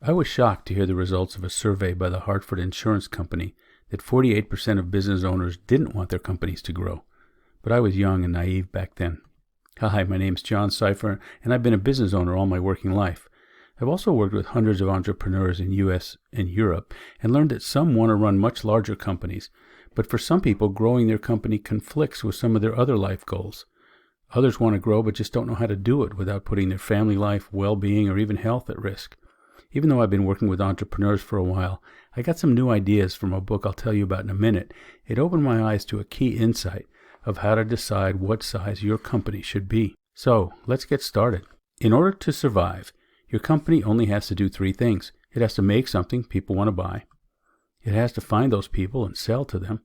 I was shocked to hear the results of a survey by the Hartford Insurance Company that 48% of business owners didn't want their companies to grow. But I was young and naive back then. Hi, my name's John Cipher, and I've been a business owner all my working life. I've also worked with hundreds of entrepreneurs in U.S. and Europe and learned that some want to run much larger companies, but for some people, growing their company conflicts with some of their other life goals. Others want to grow but just don't know how to do it without putting their family life, well-being, or even health at risk. Even though I've been working with entrepreneurs for a while, I got some new ideas from a book I'll tell you about in a minute. It opened my eyes to a key insight of how to decide what size your company should be. So, let's get started. In order to survive, your company only has to do three things. It has to make something people want to buy. It has to find those people and sell to them.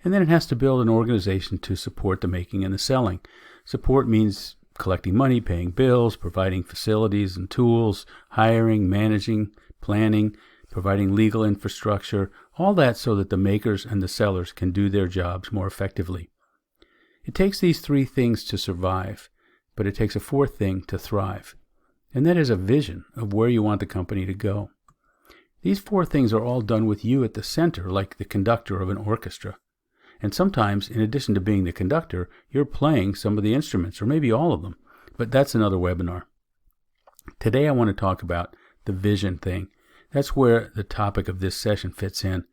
And then it has to build an organization to support the making and the selling. Support means collecting money, paying bills, providing facilities and tools, hiring, managing, planning, providing legal infrastructure, all that so that the makers and the sellers can do their jobs more effectively. It takes these three things to survive, but it takes a fourth thing to thrive, and that is a vision of where you want the company to go. These four things are all done with you at the center, like the conductor of an orchestra. And sometimes, in addition to being the conductor, you're playing some of the instruments, or maybe all of them. But that's another webinar. Today I want to talk about the vision thing. That's where the topic of this session fits in.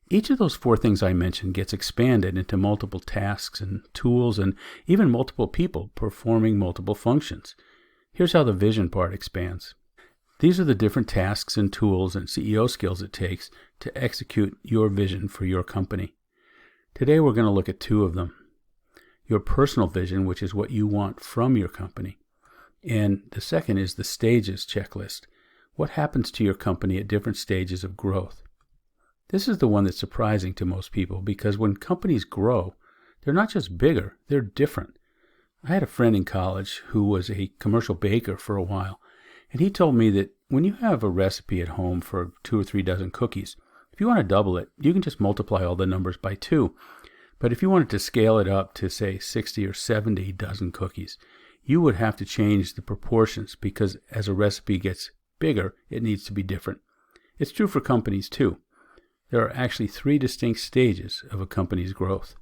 Each of those four things I mentioned gets expanded into multiple tasks and tools and even multiple people performing multiple functions. Here's how the vision part expands. These are the different tasks and tools and CEO skills it takes to execute your vision for your company. Today we're going to look at two of them. Your personal vision, which is what you want from your company. And the second is the stages checklist. What happens to your company at different stages of growth? This is the one that's surprising to most people because when companies grow, they're not just bigger, they're different. I had a friend in college who was a commercial baker for a while, and he told me that when you have a recipe at home for 2 or 3 dozen cookies, if you want to double it, you can just multiply all the numbers by 2. But if you wanted to scale it up to, say, 60 or 70 dozen cookies, you would have to change the proportions because as a recipe gets bigger, it needs to be different. It's true for companies, too. There are actually 3 distinct stages of a company's growth.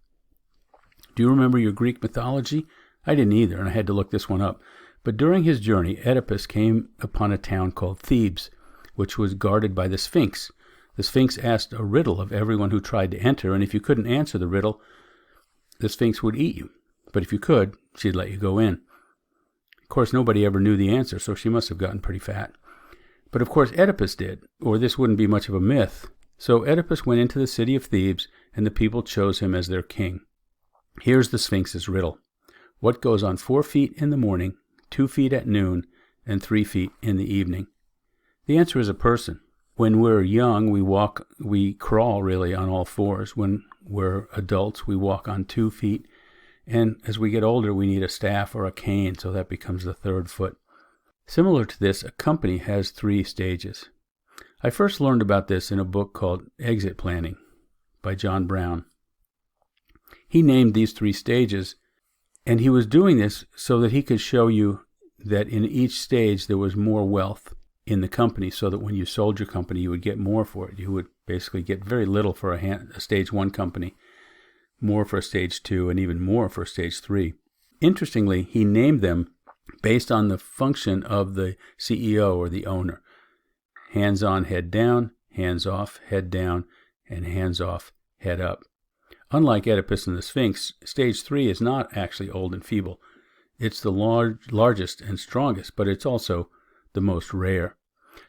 Do you remember your Greek mythology? I didn't either, and I had to look this one up. But during his journey, Oedipus came upon a town called Thebes, which was guarded by the Sphinx. The Sphinx asked a riddle of everyone who tried to enter, and if you couldn't answer the riddle, the Sphinx would eat you. But if you could, she'd let you go in. Of course, nobody ever knew the answer, so she must have gotten pretty fat. But of course, Oedipus did, or this wouldn't be much of a myth. So Oedipus went into the city of Thebes, and the people chose him as their king. Here's the Sphinx's riddle. What goes on 4 feet in the morning, 2 feet at noon, and 3 feet in the evening? The answer is a person. When we're young, we crawl really on all fours. When we're adults, we walk on 2 feet. And as we get older, we need a staff or a cane, so that becomes the 3rd foot. Similar to this, a company has 3 stages. I first learned about this in a book called Exit Planning by John Brown. He named these 3 stages, and he was doing this so that he could show you that in each stage there was more wealth in the company, so that when you sold your company, you would get more for it. You would basically get very little for a stage 1 company, more for a stage 2, and even more for stage 3. Interestingly, he named them based on the function of the CEO or the owner. Hands on, head down, hands off, head down, and hands off, head up. Unlike Oedipus and the Sphinx, stage 3 is not actually old and feeble. It's the largest and strongest, but it's also the most rare.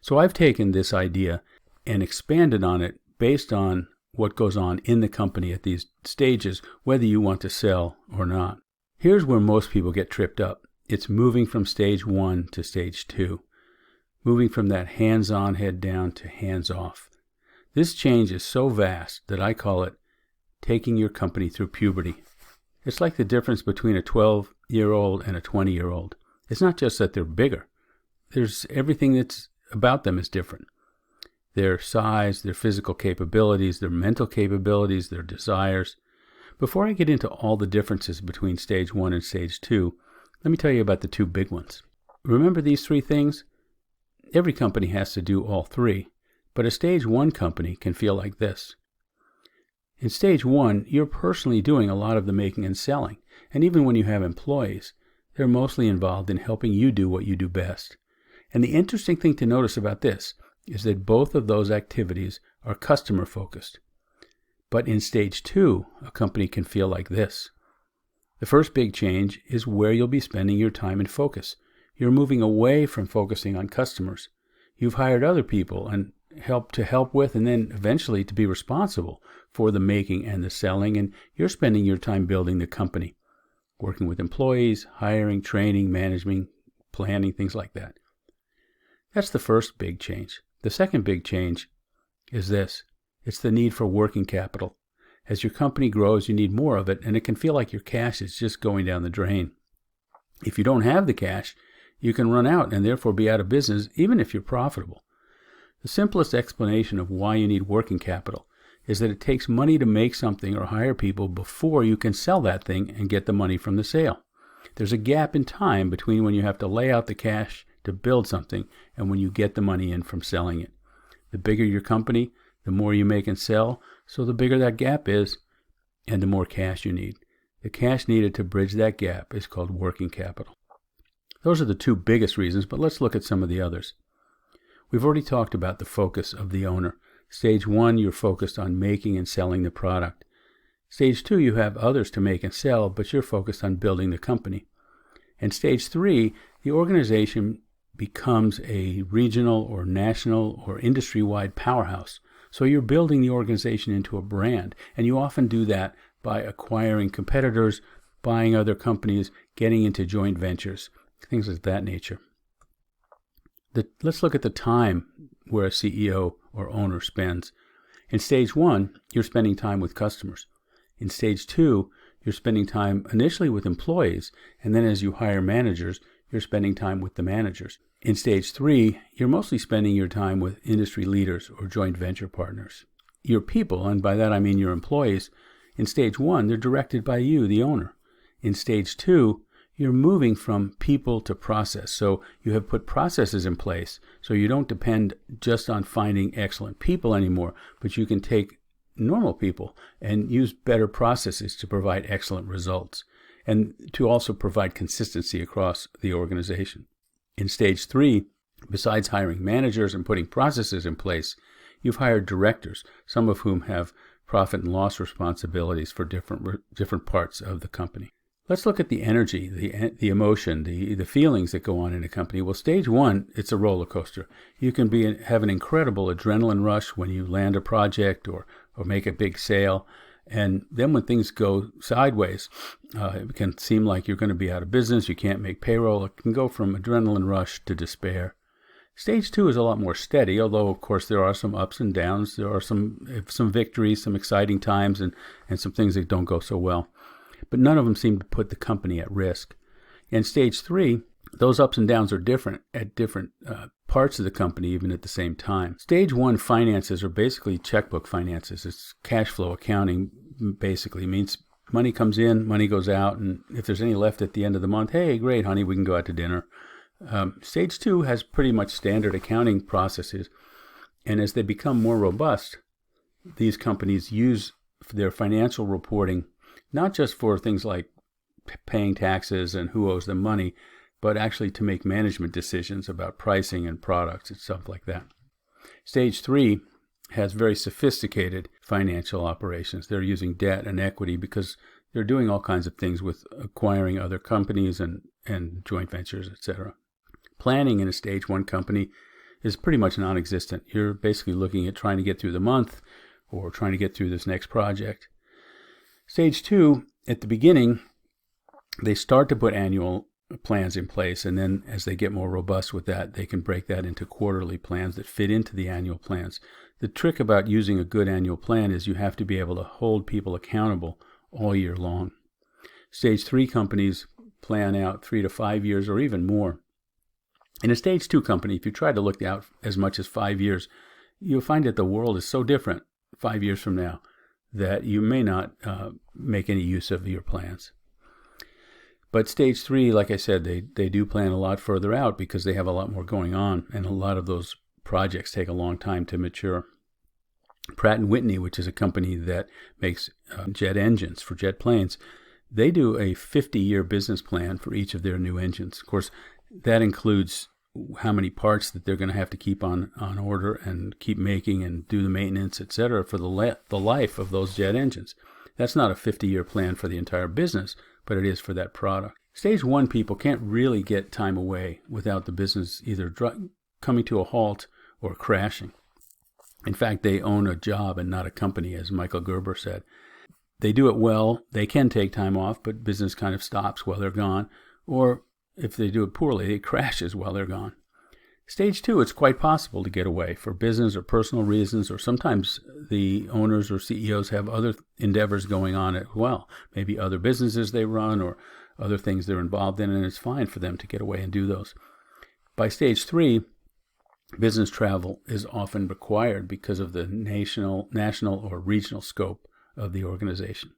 So I've taken this idea and expanded on it based on what goes on in the company at these stages, whether you want to sell or not. Here's where most people get tripped up. It's moving from stage 1 to stage 2. Moving from that hands-on, head down to hands-off. This change is so vast that I call it taking your company through puberty. It's like the difference between a 12-year-old and a 20-year-old. It's not just that they're bigger. There's everything that's about them is different. Their size, their physical capabilities, their mental capabilities, their desires. Before I get into all the differences between stage 1 and stage 2, let me tell you about the 2 big ones. Remember these 3 things? Every company has to do all three, but a stage 1 company can feel like this. In stage 1, you're personally doing a lot of the making and selling, and even when you have employees, they're mostly involved in helping you do what you do best. And the interesting thing to notice about this is that both of those activities are customer focused. But in stage 2, a company can feel like this. The first big change is where you'll be spending your time and focus. You're moving away from focusing on customers. You've hired other people and help with, and then eventually to be responsible for the making and the selling, and you're spending your time building the company, working with employees, hiring, training, managing, planning, things like that. That's the first big change. The second big change is this. It's the need for working capital. As your company grows, you need more of it, and it can feel like your cash is just going down the drain. If you don't have the cash, you can run out and therefore be out of business, even if you're profitable. The simplest explanation of why you need working capital is that it takes money to make something or hire people before you can sell that thing and get the money from the sale. There's a gap in time between when you have to lay out the cash to build something and when you get the money in from selling it. The bigger your company, the more you make and sell, so the bigger that gap is, and the more cash you need. The cash needed to bridge that gap is called working capital. Those are the two biggest reasons, but let's look at some of the others. We've already talked about the focus of the owner. Stage 1, you're focused on making and selling the product. Stage 2, you have others to make and sell, but you're focused on building the company. And stage 3, the organization becomes a regional or national or industry-wide powerhouse. So you're building the organization into a brand, and you often do that by acquiring competitors, buying other companies, getting into joint ventures, things of that nature. Let's look at the time where a CEO or owner spends. In stage 1, you're spending time with customers. In stage 2, you're spending time initially with employees, and then as you hire managers, you're spending time with the managers. In stage 3, you're mostly spending your time with industry leaders or joint venture partners. Your people, and by that I mean your employees, in stage 1, they're directed by you, the owner. In stage 2, you're moving from people to process. So you have put processes in place so you don't depend just on finding excellent people anymore, but you can take normal people and use better processes to provide excellent results and to also provide consistency across the organization. In stage 3, besides hiring managers and putting processes in place, you've hired directors, some of whom have profit and loss responsibilities for different parts of the company. Let's look at the energy, the emotion, the feelings that go on in a company. Well, stage 1, it's a roller coaster. You can have an incredible adrenaline rush when you land a project or make a big sale. And then when things go sideways, it can seem like you're going to be out of business. You can't make payroll. It can go from adrenaline rush to despair. Stage 2 is a lot more steady, although, of course, there are some ups and downs. There are some victories, some exciting times, and some things that don't go so well. But none of them seem to put the company at risk. In stage 3, those ups and downs are different at different parts of the company, even at the same time. Stage 1 finances are basically checkbook finances. It's cash flow accounting, basically. It means money comes in, money goes out, and if there's any left at the end of the month, hey, great, honey, we can go out to dinner. Stage 2 has pretty much standard accounting processes, and as they become more robust, these companies use their financial reporting not just for things like paying taxes and who owes them money, but actually to make management decisions about pricing and products and stuff like that. Stage 3 has very sophisticated financial operations. They're using debt and equity because they're doing all kinds of things with acquiring other companies and joint ventures, etc. Planning in a stage 1 company is pretty much non-existent. You're basically looking at trying to get through the month or trying to get through this next project. Stage 2, at the beginning, they start to put annual plans in place, and then as they get more robust with that, they can break that into quarterly plans that fit into the annual plans. The trick about using a good annual plan is you have to be able to hold people accountable all year long. Stage 3 companies plan out 3 to 5 years or even more. In a stage 2 company, if you try to look out as much as 5 years, you'll find that the world is so different 5 years from now that you may not make any use of your plans. But stage 3, like I said, they do plan a lot further out because they have a lot more going on, and a lot of those projects take a long time to mature. Pratt & Whitney, which is a company that makes jet engines for jet planes, they do a 50-year business plan for each of their new engines. Of course, that includes how many parts that they're going to have to keep on order and keep making and do the maintenance, etc., for the life of those jet engines. That's not a 50-year plan for the entire business, but it is for that product. Stage 1 people can't really get time away without the business either coming to a halt or crashing. In fact, they own a job and not a company, as Michael Gerber said. They do it well. They can take time off, but business kind of stops while they're gone. Or if they do it poorly, it crashes while they're gone. Stage 2, it's quite possible to get away for business or personal reasons, or sometimes the owners or CEOs have other endeavors going on as well. Maybe other businesses they run or other things they're involved in, and it's fine for them to get away and do those. By stage 3, business travel is often required because of the national or regional scope of the organization.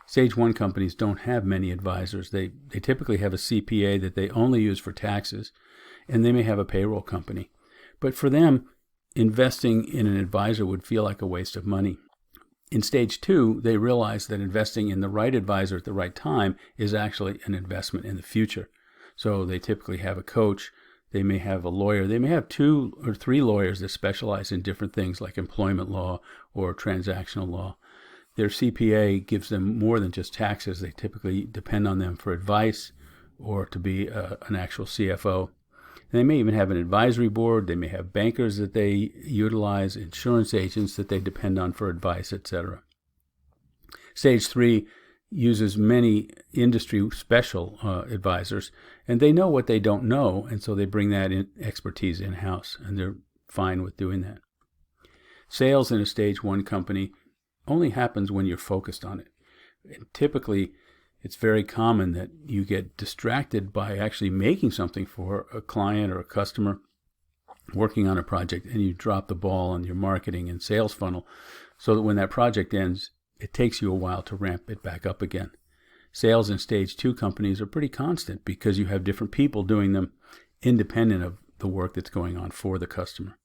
Stage 1 companies don't have many advisors. They typically have a CPA that they only use for taxes, and they may have a payroll company. But for them, investing in an advisor would feel like a waste of money. In stage 2, they realize that investing in the right advisor at the right time is actually an investment in the future. So they typically have a coach. They may have a lawyer. They may have 2 or 3 lawyers that specialize in different things like employment law or transactional law. Their CPA gives them more than just taxes. They typically depend on them for advice or to be an actual CFO. And they may even have an advisory board. They may have bankers that they utilize, insurance agents that they depend on for advice, etc. Stage 3 uses many industry special advisors, and they know what they don't know, and so they bring that expertise in-house, and they're fine with doing that. Sales in a stage 1 company only happens when you're focused on it. And typically, it's very common that you get distracted by actually making something for a client or a customer, working on a project, and you drop the ball on your marketing and sales funnel, so that when that project ends, it takes you a while to ramp it back up again. Sales in stage 2 companies are pretty constant because you have different people doing them independent of the work that's going on for the customer.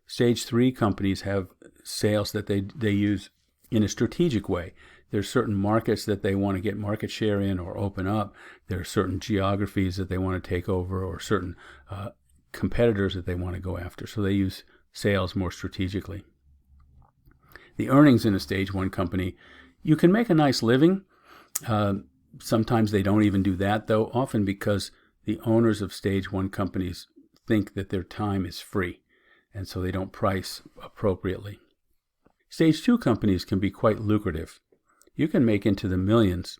Stage 3 companies have sales that they use in a strategic way. There's certain markets that they want to get market share in or open up. There are certain geographies that they want to take over or certain competitors that they want to go after. So they use sales more strategically. The earnings in a stage 1 company, you can make a nice living. Sometimes they don't even do that, though, often because the owners of stage 1 companies think that their time is free, and so they don't price appropriately. Stage 2 companies can be quite lucrative. You can make into the millions,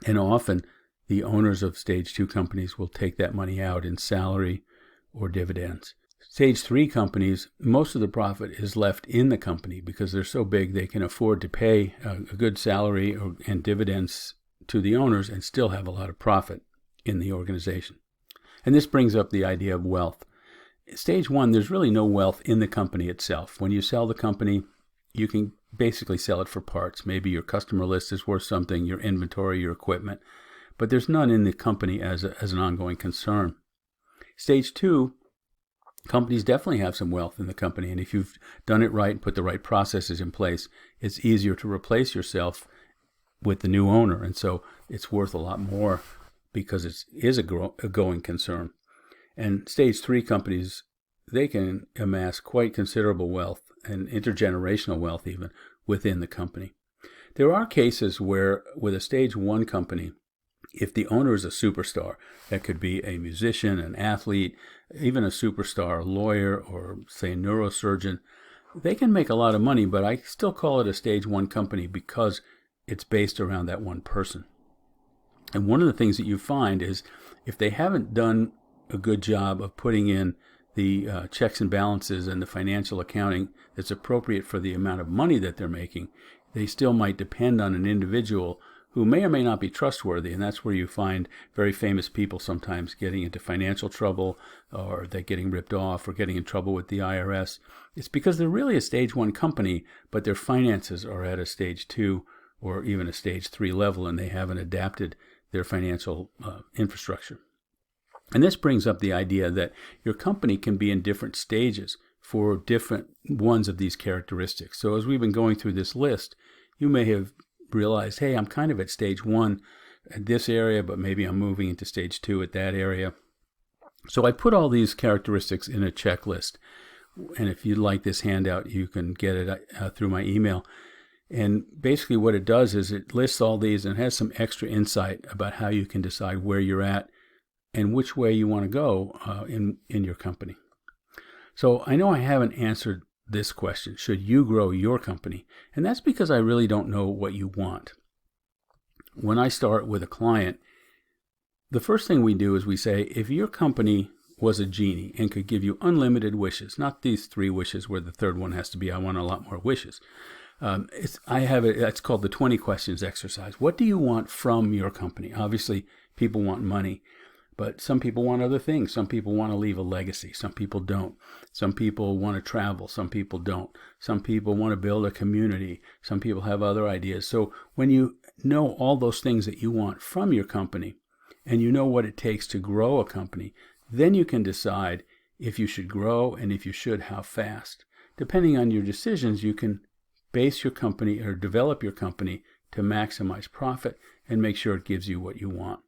and often the owners of stage 2 companies will take that money out in salary or dividends. Stage 3 companies, most of the profit is left in the company because they're so big they can afford to pay a good salary and dividends to the owners and still have a lot of profit in the organization. And this brings up the idea of wealth. Stage 1, there's really no wealth in the company itself. When you sell the company, you can basically sell it for parts. Maybe your customer list is worth something, your inventory, your equipment, but there's none in the company as an ongoing concern. Stage 2, companies definitely have some wealth in the company, and if you've done it right and put the right processes in place, it's easier to replace yourself with the new owner, and so it's worth a lot more because it is a going concern. And stage 3 companies, they can amass quite considerable wealth and intergenerational wealth even within the company. There are cases where with a stage 1 company, if the owner is a superstar, that could be a musician, an athlete, even a superstar, a lawyer, or say a neurosurgeon, they can make a lot of money, but I still call it a stage 1 company because it's based around that one person. And one of the things that you find is if they haven't done a good job of putting in the checks and balances and the financial accounting that's appropriate for the amount of money that they're making, they still might depend on an individual who may or may not be trustworthy, and that's where you find very famous people sometimes getting into financial trouble, or they're getting ripped off, or getting in trouble with the IRS. It's because they're really a stage 1 company, but their finances are at a stage 2 or even a stage 3 level, and they haven't adapted their financial infrastructure. And this brings up the idea that your company can be in different stages for different ones of these characteristics. So as we've been going through this list, you may have realized, hey, I'm kind of at stage 1 at this area, but maybe I'm moving into stage 2 at that area. So I put all these characteristics in a checklist. And if you'd like this handout, you can get it through my email. And basically what it does is it lists all these and has some extra insight about how you can decide where you're at and which way you want to go in your company. So I know I haven't answered this question, should you grow your company? And that's because I really don't know what you want. When I start with a client, the first thing we do is we say, if your company was a genie and could give you unlimited wishes, not these 3 wishes where the third one has to be, I want a lot more wishes. It's called the 20 questions exercise. What do you want from your company? Obviously, people want money. But some people want other things. Some people want to leave a legacy. Some people don't. Some people want to travel. Some people don't. Some people want to build a community. Some people have other ideas. So when you know all those things that you want from your company, and you know what it takes to grow a company, then you can decide if you should grow, and if you should, how fast. Depending on your decisions, you can base your company or develop your company to maximize profit and make sure it gives you what you want.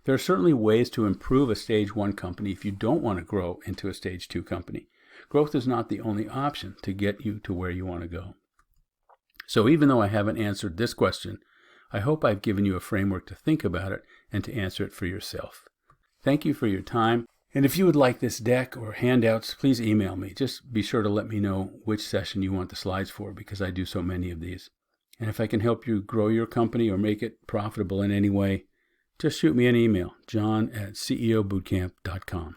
There are certainly ways to improve a stage 1 company if you don't want to grow into a stage 2 company. Growth is not the only option to get you to where you want to go. So even though I haven't answered this question, I hope I've given you a framework to think about it and to answer it for yourself. Thank you for your time. And if you would like this deck or handouts, please email me. Just be sure to let me know which session you want the slides for, because I do so many of these. And if I can help you grow your company or make it profitable in any way, just shoot me an email, john@ceobootcamp.com.